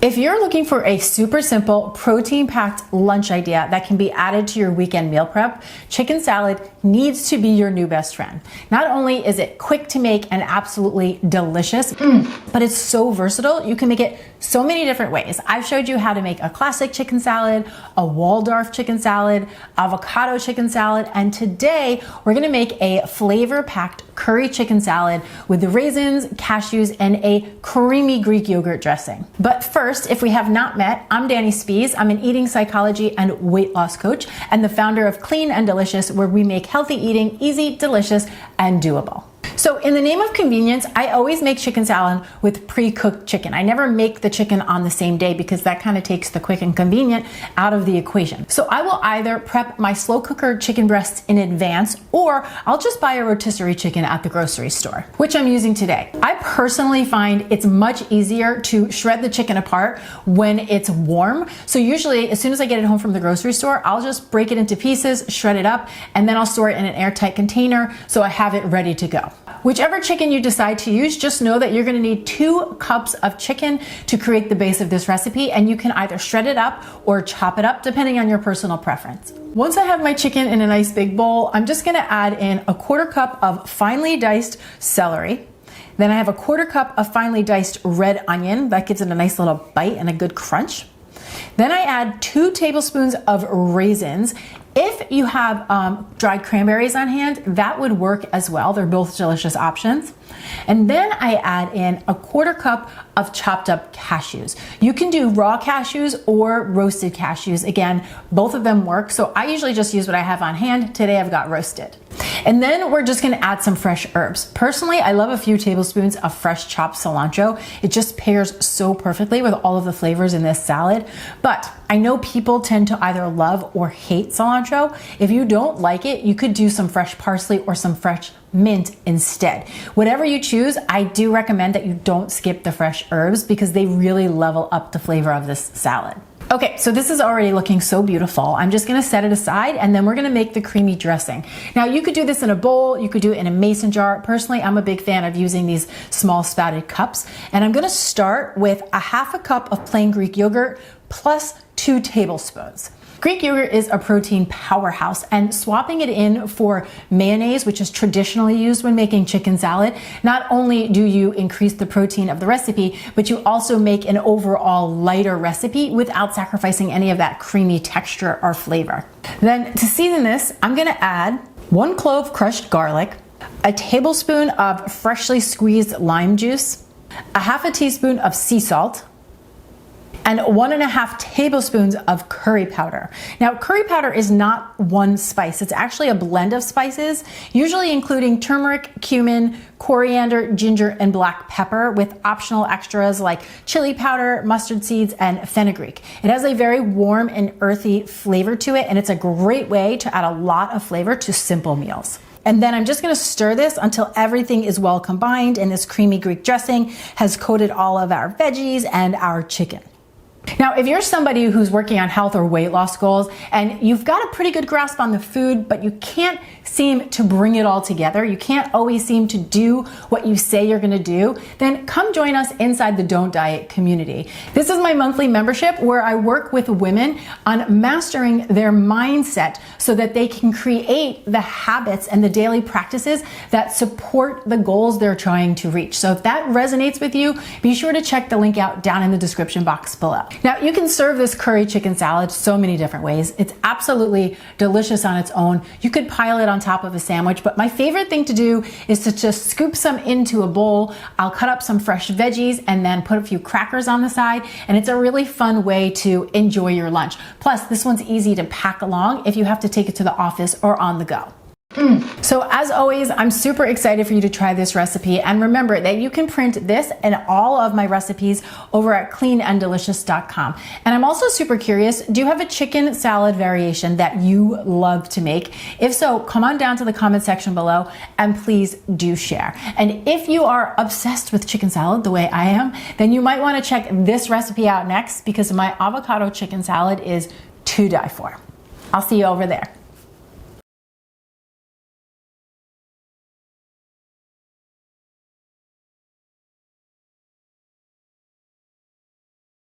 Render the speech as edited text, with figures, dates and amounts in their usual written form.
If you're looking for a super simple, protein-packed lunch idea that can be added to your weekend meal prep, chicken salad needs to be your new best friend. Not only is it quick to make and absolutely delicious, but it's so versatile. You can make it so many different ways. I've showed you how to make a classic chicken salad, a Waldorf chicken salad, avocado chicken salad, and today we're gonna make a flavor-packed curry chicken salad with the raisins, cashews, and a creamy Greek yogurt dressing. But first, if we have not met, I'm Dani Spies. I'm an eating psychology and weight loss coach and the founder of Clean and Delicious, where we make healthy eating easy, delicious, and doable. So in the name of convenience, I always make chicken salad with pre-cooked chicken. I never make the chicken on the same day because that kind of takes the quick and convenient out of the equation. So I will either prep my slow cooker chicken breasts in advance, or I'll just buy a rotisserie chicken at the grocery store, which I'm using today. I personally find it's much easier to shred the chicken apart when it's warm. So usually as soon as I get it home from the grocery store, I'll just break it into pieces, shred it up, and then I'll store it in an airtight container so I have it ready to go. Whichever chicken you decide to use, just know that you're gonna need 2 cups of chicken to create the base of this recipe, and you can either shred it up or chop it up depending on your personal preference. Once I have my chicken in a nice big bowl, I'm just gonna add in a 1/4 cup of finely diced celery. Then I have a 1/4 cup of finely diced red onion. That gives it a nice little bite and a good crunch. Then I add 2 tablespoons of raisins. If you have dried cranberries on hand, that would work as well. They're both delicious options. And then I add in a 1/4 cup of chopped up cashews. You can do raw cashews or roasted cashews. Again, both of them work. So I usually just use what I have on hand. Today I've got roasted. And then we're just gonna add some fresh herbs. Personally, I love a few tablespoons of fresh chopped cilantro. It just pairs so perfectly with all of the flavors in this salad. But I know people tend to either love or hate cilantro. If you don't like it, you could do some fresh parsley or some fresh mint instead. Whatever you choose, I do recommend that you don't skip the fresh herbs because they really level up the flavor of this salad. Okay, so this is already looking so beautiful. I'm just gonna set it aside and then we're gonna make the creamy dressing. Now you could do this in a bowl, you could do it in a mason jar. Personally, I'm a big fan of using these small spouted cups. And I'm gonna start with a 1/2 cup of plain Greek yogurt plus 2 tablespoons. Greek yogurt is a protein powerhouse, and swapping it in for mayonnaise, which is traditionally used when making chicken salad, not only do you increase the protein of the recipe, but you also make an overall lighter recipe without sacrificing any of that creamy texture or flavor. Then to season this, I'm gonna add 1 clove crushed garlic, a tablespoon of freshly squeezed lime juice, a 1/2 teaspoon of sea salt, and 1.5 tablespoons of curry powder. Now, curry powder is not one spice. It's actually a blend of spices, usually including turmeric, cumin, coriander, ginger, and black pepper, with optional extras like chili powder, mustard seeds, and fenugreek. It has a very warm and earthy flavor to it, and it's a great way to add a lot of flavor to simple meals. And then I'm just gonna stir this until everything is well combined and this creamy Greek dressing has coated all of our veggies and our chicken. Now, if you're somebody who's working on health or weight loss goals and you've got a pretty good grasp on the food, but you can't seem to bring it all together, you can't always seem to do what you say you're gonna do, then come join us inside the Don't Diet community. This is my monthly membership where I work with women on mastering their mindset so that they can create the habits and the daily practices that support the goals they're trying to reach. So if that resonates with you, be sure to check the link out down in the description box below. Now, you can serve this curry chicken salad so many different ways. It's absolutely delicious on its own. You could pile it on top of a sandwich, but my favorite thing to do is to just scoop some into a bowl. I'll cut up some fresh veggies and then put a few crackers on the side, and it's a really fun way to enjoy your lunch. Plus, this one's easy to pack along if you have to take it to the office or on the go. So as always, I'm super excited for you to try this recipe, and remember that you can print this and all of my recipes over at cleananddelicious.com. And I'm also super curious, do you have a chicken salad variation that you love to make? If so, come on down to the comment section below and please do share. And if you are obsessed with chicken salad the way I am, then you might want to check this recipe out next because my avocado chicken salad is to die for. I'll see you over there.